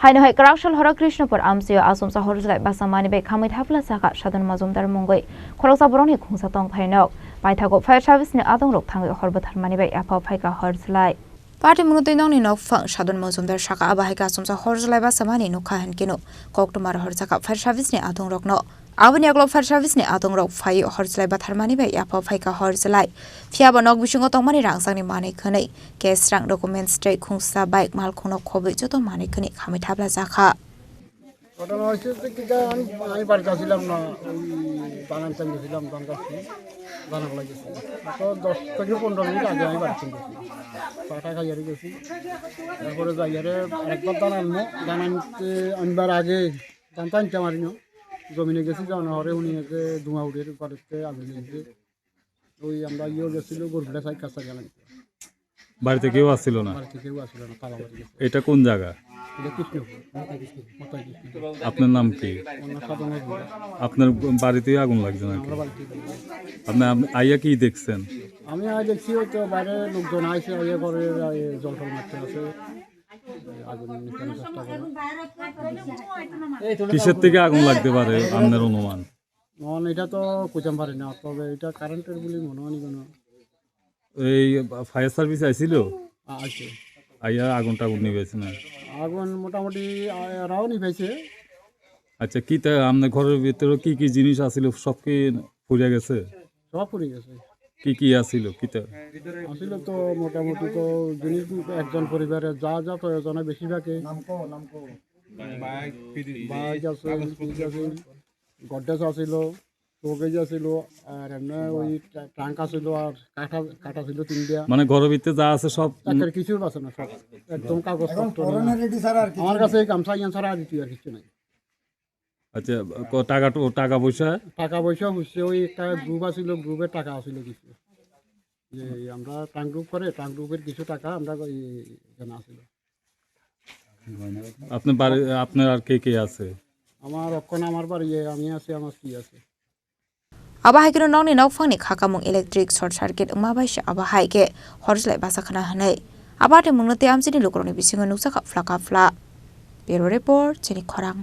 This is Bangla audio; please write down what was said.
Haino hai Kraksal Horo Krishnapur Amchaio Achumsa Horjwlai Bachamani bai Khamwi Thapla Chakha Sadhan Majumder Mungwi Khoroksa Bohrokni Khungsa Tongthainok Paithago Fire Service ni Adongrok Thangwi Bwtharmani bai Yaphao Phaikha Horjwlai Party Tongthainok Fang Sadhan Majumder Chakha bai Achumsa Horjwlai Bachamani nukha hankino Koktumar Horjaka Fire Service ni Adongrok no Abani Aglok Fire Service ni Adongrok Phai Horjwlai Bwtharmani bai Yaphao Phaikha Horjwlai Fiabanok bisingo tongmani rangsangni mani khonei case rang documents straight Khungsa bike mal khono khobe joto mani khoni Khamwi Thapla Chakha ঘটনা হয়েছে যে কিটা আমি বাড়িতে ছিলাম না বানান চালিয়েছিলাম গান গাচ্ছি গানা লাগিয়েছি তো 10 থেকে 15 মিনিট আগে আমি বাড়িতে গেছি পাটা খাইয়ারে গেছি তারপরে যাইয়ারে একবার দান আনতে আনবার আগে দান টানতে মারিনো জমিনে গেছি যখন হরে উনি যে ধোঁয়া উঠে বাড়িতে আগুন লেগেছে ওই আমরা গেছিল গরুটা সাইড কাছে গেলাম বাড়িতে কেউ আসছিল না তালা বাড়ি গেছে এটা কোন জায়গা এটা কৃষ্ণপুর আপনার নাম কি আপনার বাড়িতে আগুন লাগছে নাকি আপনি আইয়া কি দেখছেন আমি আজ দেখছি তো বাইরে লোকজন আইসে আইয়া করে জল টল মারতে আছে আগুন নিভানোর চেষ্টা করে কিসের থেকে আগুন লাগতে পারে আপনার অনুমান এটা তো কোচাম পারি না তবে এটা কারেন্টের বলে মনে হয় কোনো এই ফায়ার সার্ভিস আইছিল আছে আইয়া আগুনটা নিভেছে না আগুন মোটামুটি রাও নিভেছে আচ্ছা কি তা আপনার ঘরের ভিতরে কি কি জিনিস আছিল সব কি পুড়ে গেছে সব পুড়ে গেছে কি আছিল কি তা আসিল তো মোটামুটি তো জিনিস একজন পরিবারে যা যা প্রয়োজন বেশিরভাগে বাইক আছে গড্ডেজ আছিল শোকেজ আছিল আর এমনি ওই ট্রাঙ্ক আছিল আর কাটা ছিল 3টা মানে ঘরের ভিতরে যা আছে সব কিছু আছে না সব একদম কাগজপত্র আমার কাছে গামছা ছাড়া আর কিছু নাই আচ্ছা টাকা পয়সা হচ্ছে ওই একটা গ্রুপ আছিল গ্রুপের টাকা আছিল কিছু যে আমরা ট্রাঙ্ক গ্রুপ করে ট্রাঙ্ক গ্রুপের কিছু টাকা আমরা এখানে আছিল আপনার বাড়ি আপনার আর কে আছে আমার আমার বাড়ি আমি আছি আমার স্ত্রী আছে Abahai kino nong ni nok phang ni khakamung electric short circuit ungma bai sha abahai ke Horjwlai Bachamani hanai abate mungnote amchini lokroni bisingo nuksa khapla Bureau report Chini Khorang